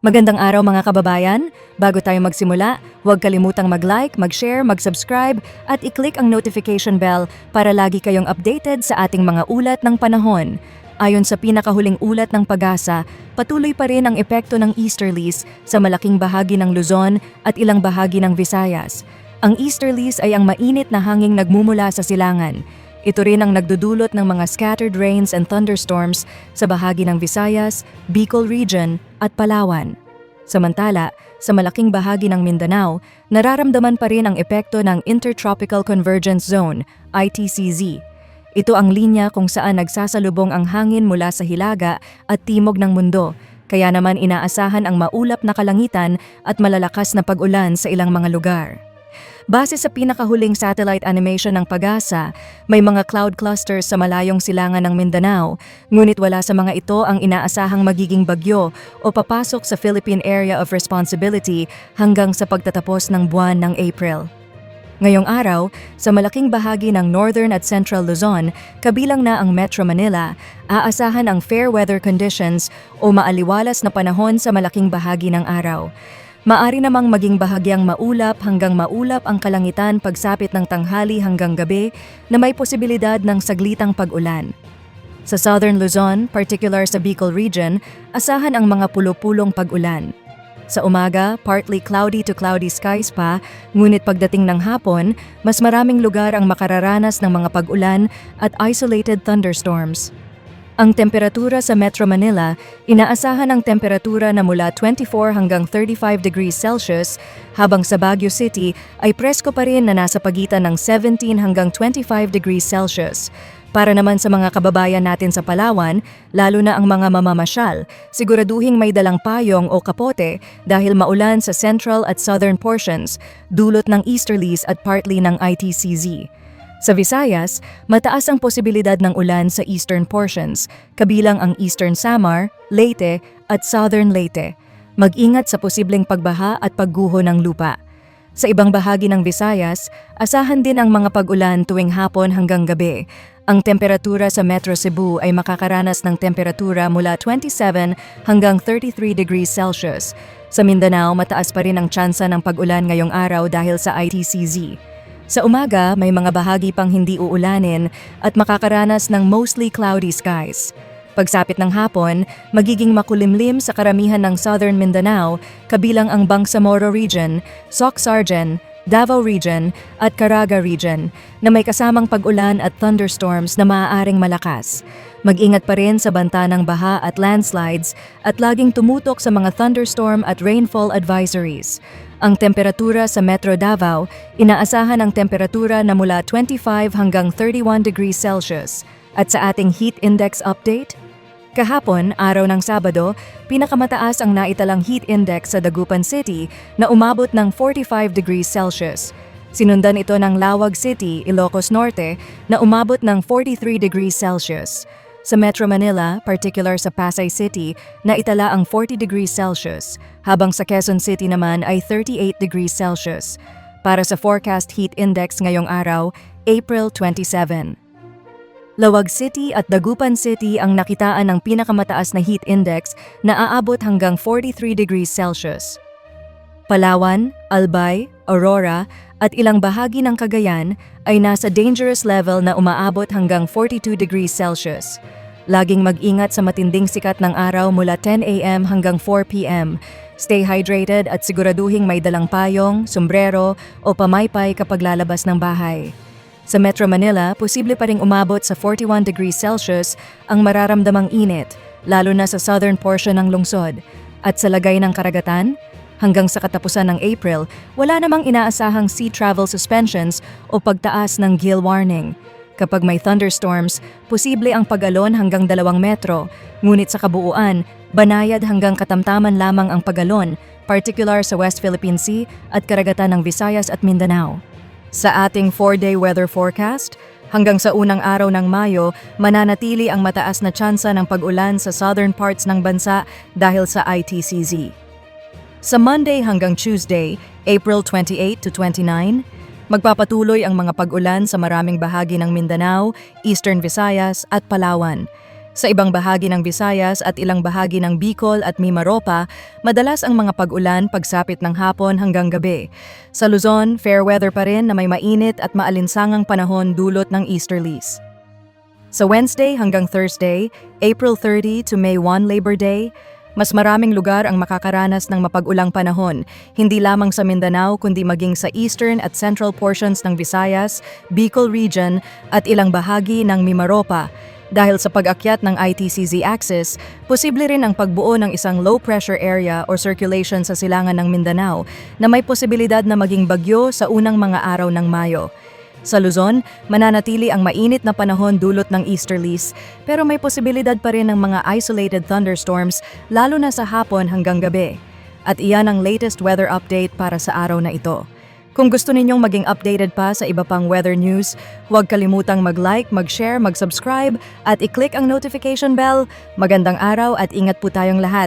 Magandang araw mga kababayan. Bago tayo magsimula, huwag kalimutang mag-like, mag-share, mag-subscribe at i-click ang notification bell para lagi kayong updated sa ating mga ulat ng panahon. Ayon sa pinakahuling ulat ng Pag-asa, patuloy pa rin ang epekto ng easterlies sa malaking bahagi ng Luzon at ilang bahagi ng Visayas. Ang easterlies ay ang mainit na hanging nagmumula sa silangan. Ito rin ang nagdudulot ng mga scattered rains and thunderstorms sa bahagi ng Visayas, Bicol Region at Palawan. Samantala, sa malaking bahagi ng Mindanao, nararamdaman pa rin ang epekto ng Intertropical Convergence Zone, ITCZ. Ito ang linya kung saan nagsasalubong ang hangin mula sa hilaga at timog ng mundo, kaya naman inaasahan ang maulap na kalangitan at malalakas na pag-ulan sa ilang mga lugar. Base sa pinakahuling satellite animation ng Pag-asa, may mga cloud clusters sa malayong silangan ng Mindanao, ngunit wala sa mga ito ang inaasahang magiging bagyo o papasok sa Philippine Area of Responsibility hanggang sa pagtatapos ng buwan ng April. Ngayong araw, sa malaking bahagi ng Northern at Central Luzon, kabilang na ang Metro Manila, aasahan ang fair weather conditions o maaliwalas na panahon sa malaking bahagi ng araw. Maari namang maging bahagyang maulap hanggang maulap ang kalangitan pagsapit ng tanghali hanggang gabi na may posibilidad ng saglitang pag-ulan. Sa Southern Luzon, particular sa Bicol Region, asahan ang mga pulo-pulong pag-ulan. Sa umaga, partly cloudy to cloudy skies pa, ngunit pagdating ng hapon, mas maraming lugar ang makararanas ng mga pag-ulan at isolated thunderstorms. Ang temperatura sa Metro Manila, inaasahan ang temperatura na mula 24 hanggang 35 degrees Celsius, habang sa Baguio City ay presko pa rin na nasa pagitan ng 17 hanggang 25 degrees Celsius. Para naman sa mga kababayan natin sa Palawan, lalo na ang mga mamamasyal, siguraduhing may dalang payong o kapote dahil maulan sa central at southern portions, dulot ng easterlies at partly ng ITCZ. Sa Visayas, mataas ang posibilidad ng ulan sa eastern portions, kabilang ang Eastern Samar, Leyte at Southern Leyte. Mag-ingat sa posibleng pagbaha at pagguho ng lupa. Sa ibang bahagi ng Visayas, asahan din ang mga pag-ulan tuwing hapon hanggang gabi. Ang temperatura sa Metro Cebu ay makakaranas ng temperatura mula 27 hanggang 33 degrees Celsius. Sa Mindanao, mataas pa rin ang tsansa ng pag-ulan ngayong araw dahil sa ITCZ. Sa umaga, may mga bahagi pang hindi uulanin at makakaranas ng mostly cloudy skies. Pagsapit ng hapon, magiging makulimlim sa karamihan ng Southern Mindanao, kabilang ang Bangsamoro Region, Soc-Sargen, Davao Region at Caraga Region, na may kasamang pag-ulan at thunderstorms na maaaring malakas. Mag-ingat pa rin sa banta ng baha at landslides at laging tumutok sa mga thunderstorm at rainfall advisories. Ang temperatura sa Metro Davao, inaasahan ang temperatura na mula 25 hanggang 31 degrees Celsius. At sa ating heat index update, kahapon, araw ng Sabado, pinakamataas ang naitalang heat index sa Dagupan City na umabot ng 45 degrees Celsius. Sinundan ito ng Lawag City, Ilocos Norte, na umabot ng 43 degrees Celsius. Sa Metro Manila, particular sa Pasay City, naitala ang 40 degrees Celsius, habang sa Quezon City naman ay 38 degrees Celsius. Para sa forecast heat index ngayong araw, April 27. Lawag City at Dagupan City ang nakitaan ng pinakamataas na heat index na aabot hanggang 43 degrees Celsius. Palawan, Albay, Aurora at ilang bahagi ng Cagayan ay nasa dangerous level na umaabot hanggang 42 degrees Celsius. Laging mag-ingat sa matinding sikat ng araw mula 10 a.m. hanggang 4 p.m. Stay hydrated at siguraduhing may dalang payong, sombrero o pamaypay kapag lalabas ng bahay. Sa Metro Manila, posible pa ring umabot sa 41 degrees Celsius ang mararamdamang init, lalo na sa southern portion ng lungsod. At sa lagay ng karagatan, hanggang sa katapusan ng April, wala namang inaasahang sea travel suspensions o pagtaas ng gale warning. Kapag may thunderstorms, posible ang pag-alon hanggang 2 metro, ngunit sa kabuuan, banayad hanggang katamtaman lamang ang pag-alon, particular sa West Philippine Sea at karagatan ng Visayas at Mindanao. Sa ating 4-day weather forecast, hanggang sa unang araw ng Mayo, mananatili ang mataas na tsansa ng pag-ulan sa southern parts ng bansa dahil sa ITCZ. Sa Monday hanggang Tuesday, April 28 to 29, magpapatuloy ang mga pag-ulan sa maraming bahagi ng Mindanao, Eastern Visayas at Palawan. Sa ibang bahagi ng Visayas at ilang bahagi ng Bicol at Mimaropa, madalas ang mga pag-ulan pagsapit ng hapon hanggang gabi. Sa Luzon, fair weather pa rin na may mainit at maalinsangang panahon dulot ng easterlies. Sa Wednesday hanggang Thursday, April 30 to May 1 Labor Day, mas maraming lugar ang makakaranas ng mapag-ulang panahon, hindi lamang sa Mindanao kundi maging sa eastern at central portions ng Visayas, Bicol region at ilang bahagi ng Mimaropa. Dahil sa pag-akyat ng ITCZ axis, posible rin ang pagbuo ng isang low-pressure area or circulation sa silangan ng Mindanao na may posibilidad na maging bagyo sa unang mga araw ng Mayo. Sa Luzon, mananatili ang mainit na panahon dulot ng easterlies, pero may posibilidad pa rin ng mga isolated thunderstorms lalo na sa hapon hanggang gabi. At iyan ang latest weather update para sa araw na ito. Kung gusto ninyong maging updated pa sa iba pang weather news, huwag kalimutang mag-like, mag-share, mag-subscribe at i-click ang notification bell. Magandang araw at ingat po tayong lahat.